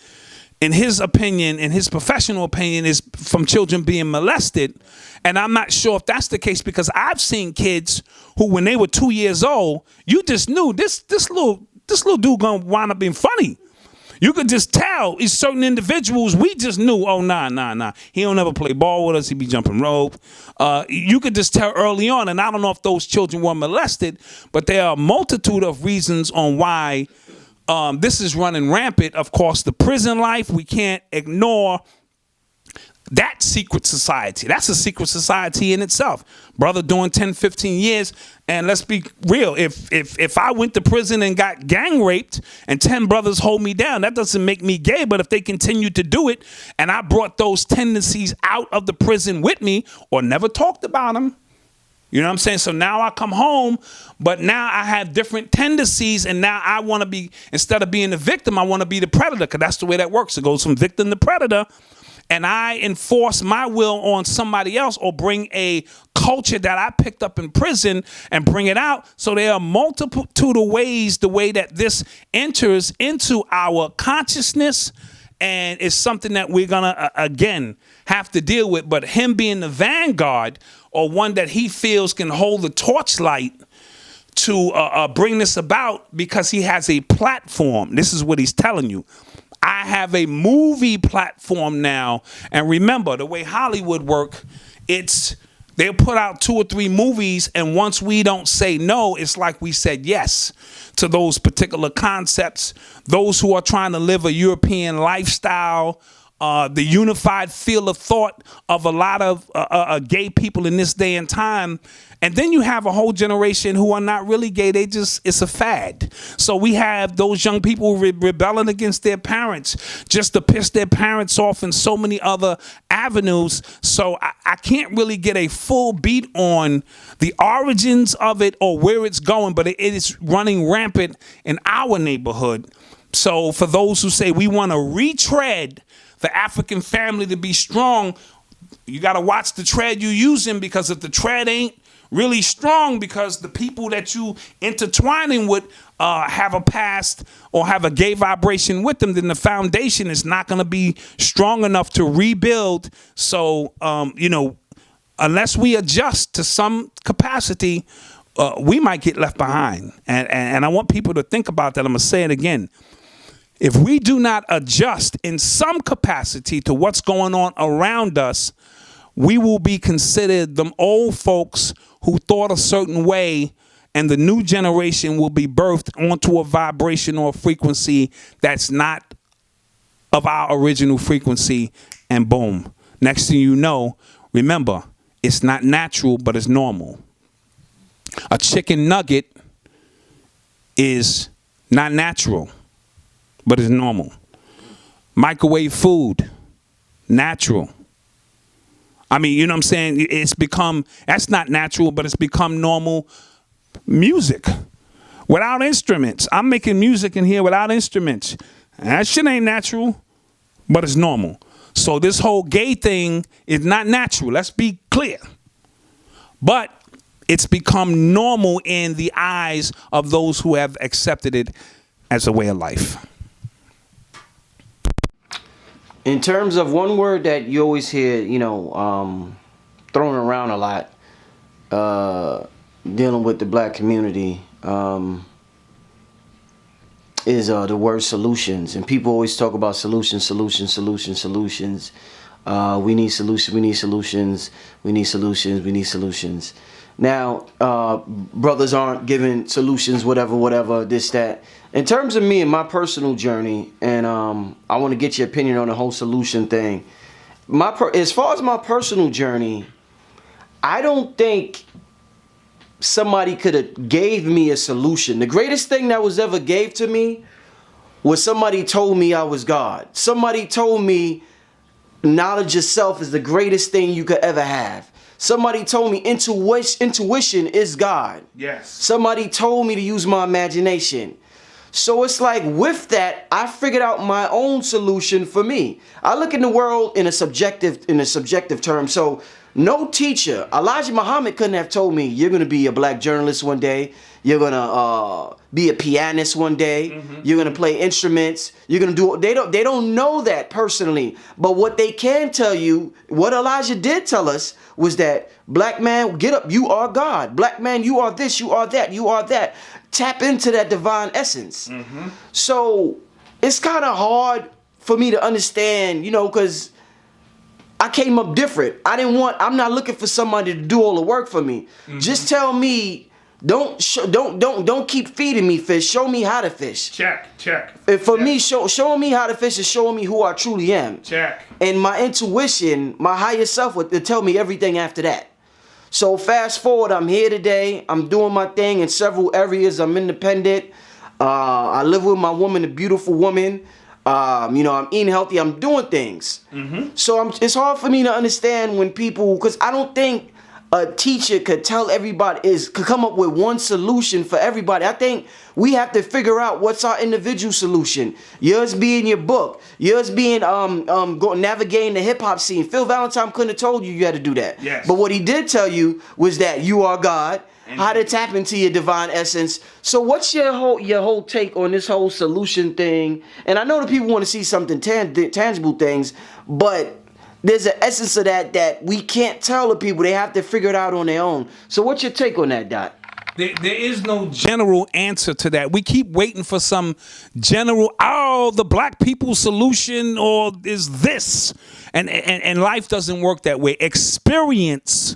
in his opinion, in his professional opinion, is from children being molested. And I'm not sure if that's the case, because I've seen kids who, when they were 2 years old, you just knew this little dude gonna wind up being funny. You could just tell it's certain individuals, we just knew, oh, nah. He don't ever play ball with us. He be jumping rope. You could just tell early on, and I don't know if those children were molested, but there are a multitude of reasons on why this is running rampant. Of course, the prison life, we can't ignore that secret society. That's a secret society in itself. Brother doing 10, 15 years. And let's be real. If I went to prison and got gang raped and 10 brothers hold me down, that doesn't make me gay. But if they continue to do it, and I brought those tendencies out of the prison with me, or never talked about them, you know what I'm saying? So now I come home, but now I have different tendencies, and now I want to be, instead of being the victim, I want to be the predator, because that's the way that works. It goes from victim to predator. And I enforce my will on somebody else, or bring a culture that I picked up in prison and bring it out. So there are multitude of ways, the way that this enters into our consciousness, and it's something that we're going to, again, have to deal with. But him being the vanguard, or one that he feels can hold the torchlight to bring this about, because he has a platform. This is what he's telling you. I have a movie platform now. And remember, the way Hollywood work, they'll put out 2 or 3 movies, and once we don't say no, it's like we said yes to those particular concepts. Those who are trying to live a European lifestyle, the unified field of thought of a lot of gay people in this day and time. And then you have a whole generation who are not really gay. It's a fad. So we have those young people rebelling against their parents just to piss their parents off, in so many other avenues. So I can't really get a full beat on the origins of it or where it's going, but it is running rampant in our neighborhood. So for those who say we want to retread the African family to be strong, you got to watch the tread you using, because if the tread ain't really strong, because the people that you intertwining with have a past or have a gay vibration with them, then the foundation is not going to be strong enough to rebuild. So, unless we adjust to some capacity, we might get left behind. And I want people to think about that. I'm going to say it again. If we do not adjust in some capacity to what's going on around us, we will be considered them old folks who thought a certain way, and the new generation will be birthed onto a vibration or a frequency that's not of our original frequency, and boom. Next thing you know, remember, it's not natural, but it's normal. A chicken nugget is not natural, but it's normal. Microwave food, natural. I mean, you know what I'm saying? It's become, that's not natural, but it's become normal. Music without instruments. I'm making music in here without instruments. That shit ain't natural, but it's normal. So this whole gay thing is not natural. Let's be clear. But it's become normal in the eyes of those who have accepted it as a way of life. In terms of one word that you always hear, thrown around a lot, dealing with the black community, is the word solutions. And people always talk about solutions. We need solutions. Now, brothers aren't giving solutions, whatever, this, that. In terms of me and my personal journey, and I want to get your opinion on the whole solution thing. As far as my personal journey, I don't think somebody could have gave me a solution. The greatest thing that was ever gave to me was somebody told me I was God. Somebody told me knowledge of self is the greatest thing you could ever have. Somebody told me intuition is God. Yes. Somebody told me to use my imagination. So it's like, with that, I figured out my own solution for me. I look in the world in a subjective term. So no teacher, Elijah Muhammad couldn't have told me you're going to be a black journalist one day. You're going to be a pianist one day. Mm-hmm. You're going to play instruments. You're going to do, they don't know that personally. But what they can tell you, what Elijah did tell us, was that, black man, get up, you are God. Black man, you are this, you are that, you are that. Tap into that divine essence. Mm-hmm. So it's kind of hard for me to understand, because I came up different. I'm not looking for somebody to do all the work for me. Mm-hmm. Just tell me, don't keep feeding me fish. Show me how to fish. Check. And for me, showing me how to fish is showing me who I truly am. Check. And my intuition, my higher self would tell me everything after that. So fast forward, I'm here today. I'm doing my thing in several areas. I'm independent. I live with my woman, a beautiful woman. I'm eating healthy. I'm doing things. Mm-hmm. So it's hard for me to understand when people, because I don't think a teacher could tell everybody, could come up with one solution for everybody. I think we have to figure out what's our individual solution. Yours being your book. Yours being navigating the hip hop scene. Phil Valentine couldn't have told you had to do that. Yes. But what he did tell you was that you are God. How to tap into your divine essence. So what's your whole take on this whole solution thing? And I know the people want to see something tangible things, but there's an essence of that we can't tell the people. They have to figure it out on their own. So what's your take on that, Dot? There is no general answer to that. We keep waiting for some general, the black people's solution or is this. And life doesn't work that way. Experience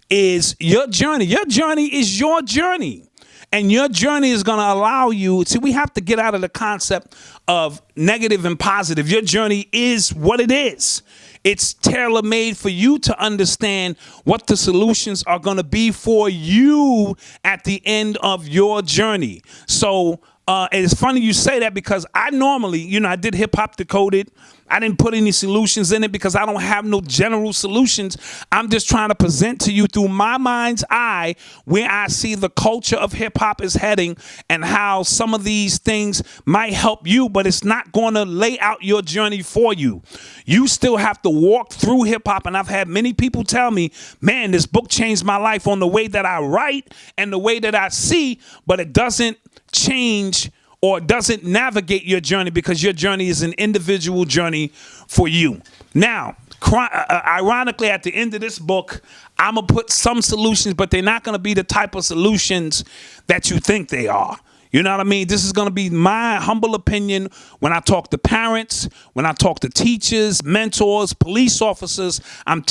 is your journey. Your journey is your journey. And your journey is going to allow you. See, we have to get out of the concept of negative and positive. Your journey is what it is. It's tailor-made for you to understand what the solutions are going to be for you at the end of your journey. So And it's funny you say that because I normally, I did Hip Hop Decoded. I didn't put any solutions in it because I don't have no general solutions. I'm just trying to present to you through my mind's eye where I see the culture of hip hop is heading and how some of these things might help you, but it's not going to lay out your journey for you. You still have to walk through hip hop. And I've had many people tell me, man, this book changed my life on the way that I write and the way that I see, but it doesn't change or doesn't navigate your journey because your journey is an individual journey for you. Now, ironically, at the end of this book, I'm going to put some solutions, but they're not going to be the type of solutions that you think they are. You know what I mean? This is going to be my humble opinion when I talk to parents, when I talk to teachers, mentors, police officers. I'm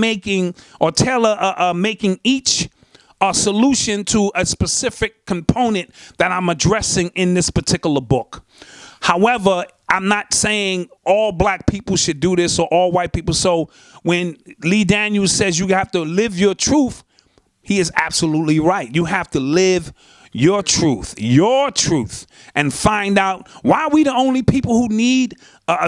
making each a solution to a specific component that I'm addressing in this particular book. However, I'm not saying all black people should do this or all white people. So when Lee Daniels says you have to live your truth, he is absolutely right. You have to live your truth, and find out why we the only people who need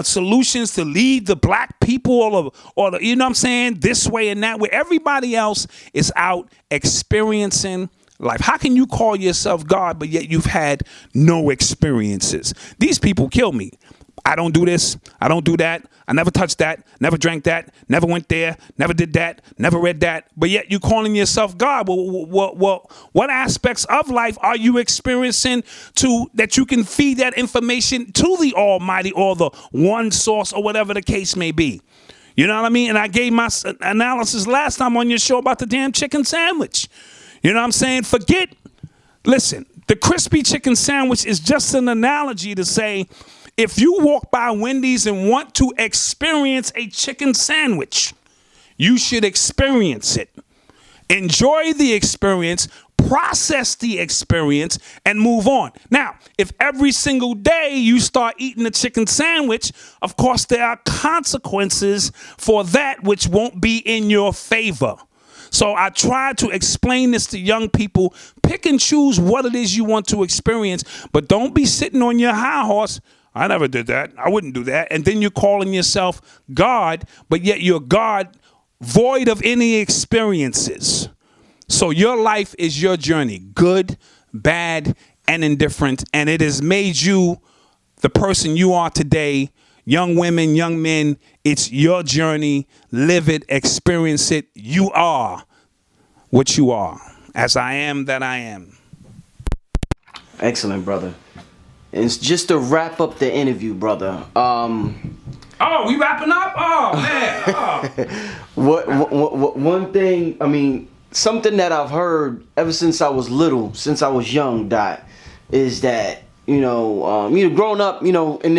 solutions to lead the black people or the, you know what I'm saying, this way and that way. Everybody else is out experiencing life. How can you call yourself God, but yet you've had no experiences? These people kill me. I don't do this. I don't do that. I never touched that. Never drank that. Never went there. Never did that. Never read that. But yet you calling yourself God. Well, what aspects of life are you experiencing that you can feed that information to the Almighty or the one source or whatever the case may be? You know what I mean? And I gave my analysis last time on your show about the damn chicken sandwich. You know what I'm saying? Listen, the crispy chicken sandwich is just an analogy to say, if you walk by Wendy's and want to experience a chicken sandwich, you should experience it. Enjoy the experience, process the experience, and move on. Now, if every single day you start eating a chicken sandwich, of course, there are consequences for that which won't be in your favor. So I try to explain this to young people. Pick and choose what it is you want to experience, but don't be sitting on your high horse. I never did that. I wouldn't do that. And then you're calling yourself God, but yet you're God void of any experiences. So your life is your journey, good, bad, and indifferent. And it has made you the person you are today. Young women, young men, it's your journey. Live it, experience it. You are what you are. As I am that I am. Excellent, brother. And just to wrap up the interview, brother. Oh, we wrapping up? Oh, man. Oh. One thing, I mean, something that I've heard ever since I was little, since I was young, Dot, is that, growing up, in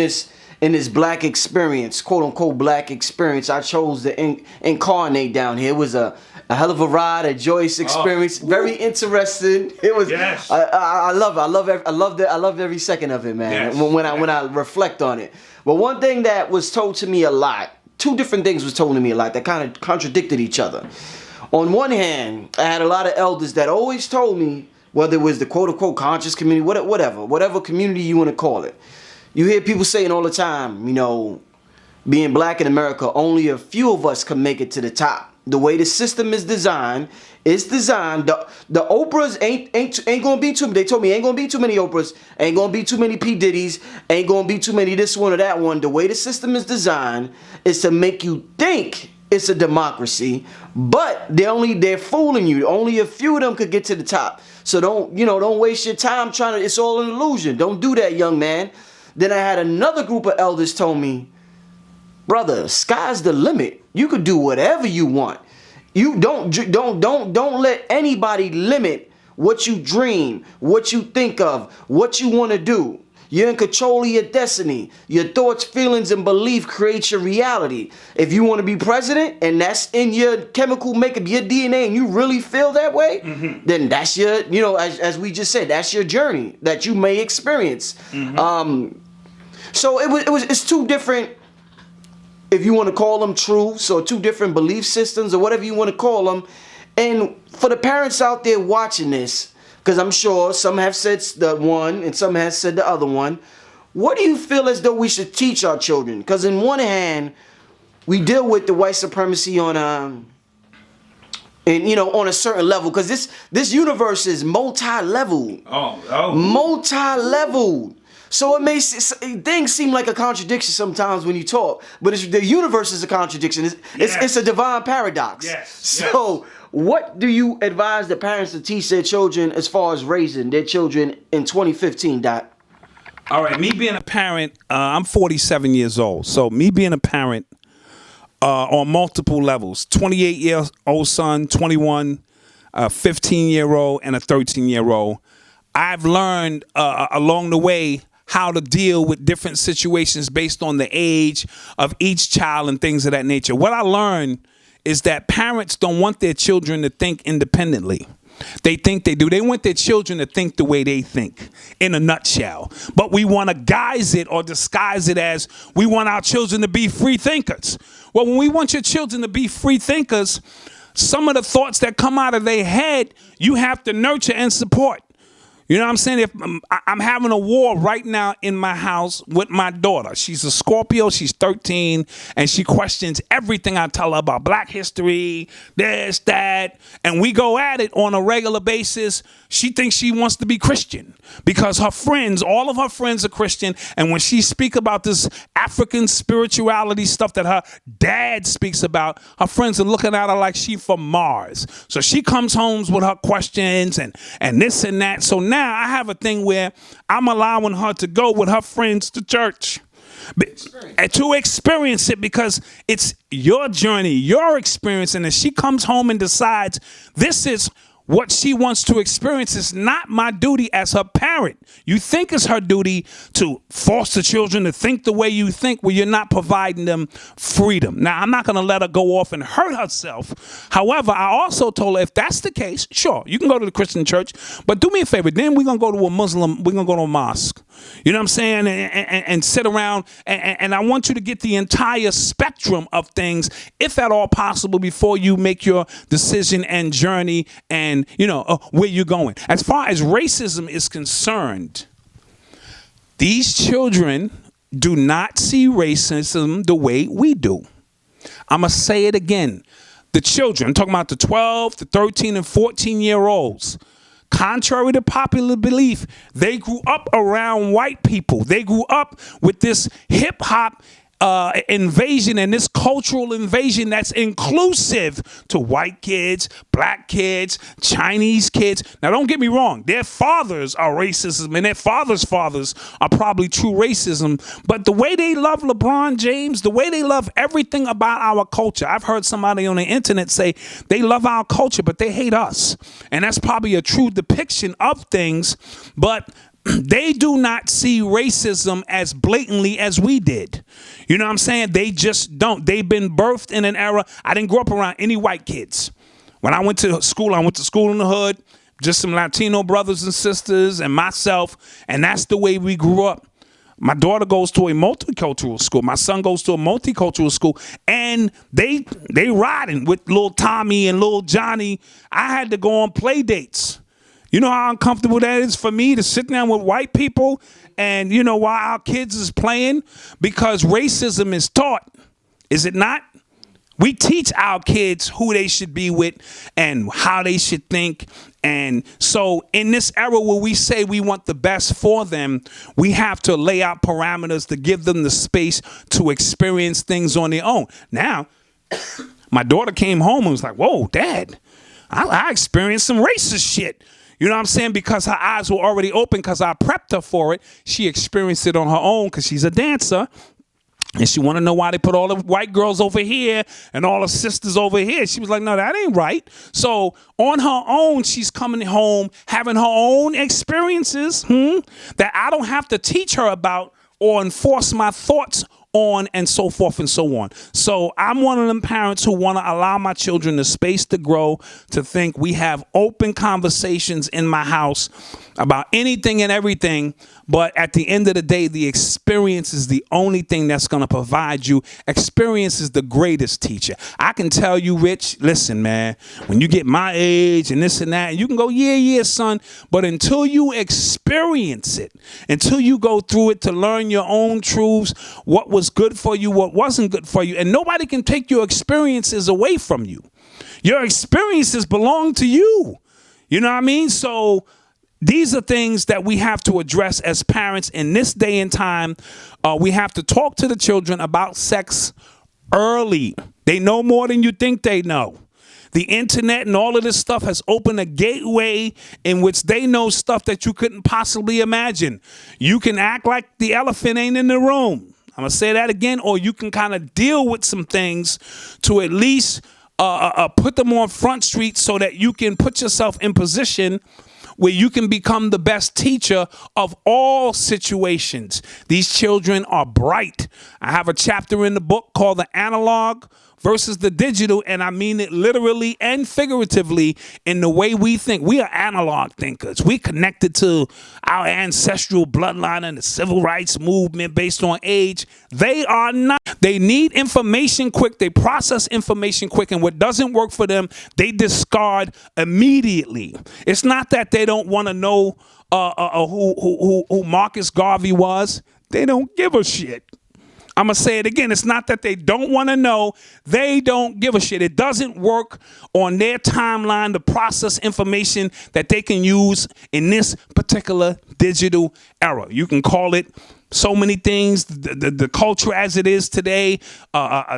this black experience, quote unquote black experience, I chose to incarnate down here. It was a hell of a ride, a joyous experience, very interesting. It was. Yes. I love it. I loved every second of it, man. Yes. When I reflect on it. But one thing that was told to me a lot, two different things was told to me a lot that kind of contradicted each other. On one hand, I had a lot of elders that always told me, whether it was the quote unquote conscious community, whatever community you want to call it. You hear people saying all the time, being black in America, only a few of us can make it to the top. The way the system is designed, the Oprahs ain't gonna be too. They told me ain't gonna be too many Oprahs, ain't gonna be too many P Diddy's, ain't gonna be too many this one or that one. The way the system is designed is to make you think it's a democracy, but they're fooling you. Only a few of them could get to the top. So don't waste your time trying to. It's all an illusion. Don't do that, young man. Then I had another group of elders told me, brother, sky's the limit. You could do whatever you want. You don't let anybody limit what you dream, what you think of, what you want to do. You're in control of your destiny. Your thoughts, feelings, and belief create your reality. If you want to be president and that's in your chemical makeup, your DNA, and you really feel that way, then that's your, as we just said, that's your journey that you may experience. So it's two different, if you want to call them truths, or two different belief systems, or whatever you want to call them. And for the parents out there watching this, because I'm sure some have said the one and some have said the other one. What do you feel as though we should teach our children? Because in one hand, we deal with the white supremacy on and on a certain level, because this universe is multi-level. Multi-level. So it makes things seem like a contradiction sometimes when you talk, but the universe is a contradiction. It's a divine paradox. Yes. So what do you advise the parents to teach their children as far as raising their children in 2015, Doc? All right, me being a parent, I'm 47 years old. So me being a parent on multiple levels, 28-year-old son, 21, a 15-year-old, and a 13-year-old. I've learned along the way how to deal with different situations based on the age of each child and things of that nature. What I learned is that parents don't want their children to think independently. They think they do. They want their children to think the way they think, in a nutshell. But we want to guise it or disguise it as we want our children to be free thinkers. Well, when we want your children to be free thinkers, some of the thoughts that come out of their head, you have to nurture and support. You know what I'm saying? If I'm having a war right now in my house with my daughter. She's a Scorpio. She's 13, and she questions everything I tell her about Black history, this, that, and we go at it on a regular basis. She thinks she wants to be Christian because her friends, all of her friends are Christian, and when she speak about this African spirituality stuff that her dad speaks about, her friends are looking at her like she from Mars. So she comes home with her questions and this and that. So now I have a thing where I'm allowing her to go with her friends to church and to experience it, because it's your journey, your experience. And if she comes home and decides this is what she wants to experience, is not my duty as her parent. You think it's her duty to force the children to think the way you think, where you're not providing them freedom. Now, I'm not going to let her go off and hurt herself. However, I also told her, if that's the case, sure, you can go to the Christian church, but do me a favor, then we're going to go to a Muslim, we're going to go to a mosque. You know what I'm saying? And sit around, and I want you to get the entire spectrum of things, if at all possible, before you make your decision and journey and where you're going. As far as racism is concerned, these children do not see racism the way we do. I'm going to say it again. The children, I'm talking about the 12, the 13, and 14-year-olds, contrary to popular belief, they grew up around white people. They grew up with this hip-hop invasion and this cultural invasion that's inclusive to white kids, black kids, Chinese kids. Now, don't get me wrong. Their fathers are racism, and their fathers' fathers are probably true racism. But the way they love LeBron James, the way they love everything about our culture. I've heard somebody on the internet say they love our culture, but they hate us. And that's probably a true depiction of things. But they do not see racism as blatantly as we did. You know what I'm saying? They just don't. They've been birthed in an era. I didn't grow up around any white kids. When I went to school in the hood, just some Latino brothers and sisters and myself, and that's the way we grew up. My daughter goes to a multicultural school. My son goes to a multicultural school, and they riding with little Tommy and little Johnny. I had to go on play dates. You know how uncomfortable that is for me to sit down with white people and, while our kids is playing? Because racism is taught, is it not? We teach our kids who they should be with and how they should think. And so in this era where we say we want the best for them, we have to lay out parameters to give them the space to experience things on their own. Now, my daughter came home and was like, whoa, Dad, I experienced some racist shit. You know what I'm saying? Because her eyes were already open because I prepped her for it. She experienced it on her own because she's a dancer. And she want to know why they put all the white girls over here and all the sisters over here. She was like, no, that ain't right. So on her own, she's coming home, having her own experiences that I don't have to teach her about or enforce my thoughts on and so forth and so on. So I'm one of them parents who want to allow my children the space to grow, to think. We have open conversations in my house about anything and everything. But at the end of the day, the experience is the only thing that's going to provide you. Experience is the greatest teacher. I can tell you, Rich, listen, man, when you get my age and this and that, and you can go, yeah, son. But until you experience it, until you go through it to learn your own truths, what was good for you, what wasn't good for you, and nobody can take your experiences away from you. Your experiences belong to you. You know what I mean? So these are things that we have to address as parents in this day and time. We have to talk to the children about sex early. They know more than you think they know. The internet and all of this stuff has opened a gateway in which they know stuff that you couldn't possibly imagine. You can act like the elephant ain't in the room. I'm going to say that again. Or you can kind of deal with some things to at least put them on Front Street so that you can put yourself in position where you can become the best teacher of all situations. These children are bright. I have a chapter in the book called The Analog versus the Digital, and I mean it literally and figuratively in the way we think. We are analog thinkers. We connected to our ancestral bloodline and the civil rights movement based on age. They are not. They need information quick. They process information quick, and what doesn't work for them, they discard immediately. It's not that they don't want to know who Marcus Garvey was. They don't give a shit. I'm going to say it again. It's not that they don't want to know. They don't give a shit. It doesn't work on their timeline to process information that they can use in this particular digital era. You can call it so many things, the culture as it is today,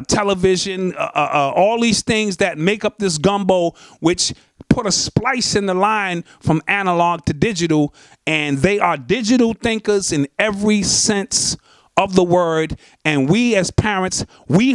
television, all these things that make up this gumbo, which put a splice in the line from analog to digital. And they are digital thinkers in every sense of the word. And we as parents, we the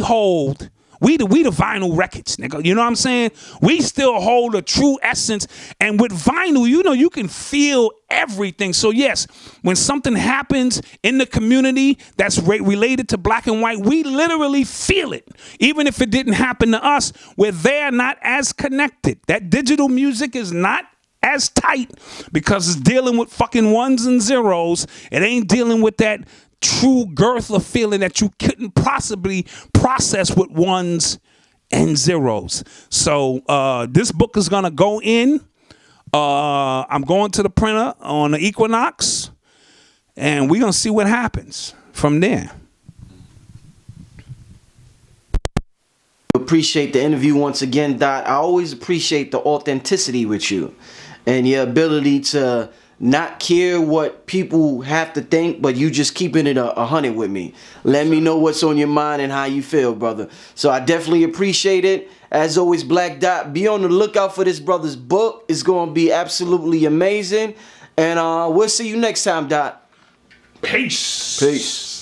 vinyl records, nigga. You know what I'm saying? We still hold a true essence. And with vinyl, you know, you can feel everything. So yes, when something happens in the community that's related to black and white, we literally feel it. Even if it didn't happen to us, we're there, not as connected. That digital music is not as tight because it's dealing with fucking ones and zeros. It ain't dealing with that true girth of feeling that you couldn't possibly process with ones and zeros. So this book is gonna go in. I'm going to the printer on the Equinox, and we're gonna see what happens from there. Appreciate the interview once again, Dot. I always appreciate the authenticity with you and your ability to not care what people have to think, but you just keeping it 100 with me. Let me know what's on your mind and how you feel, brother. So I definitely appreciate it. As always, Black Dot, be on the lookout for this brother's book. It's going to be absolutely amazing. And we'll see you next time, Dot. Peace. Peace.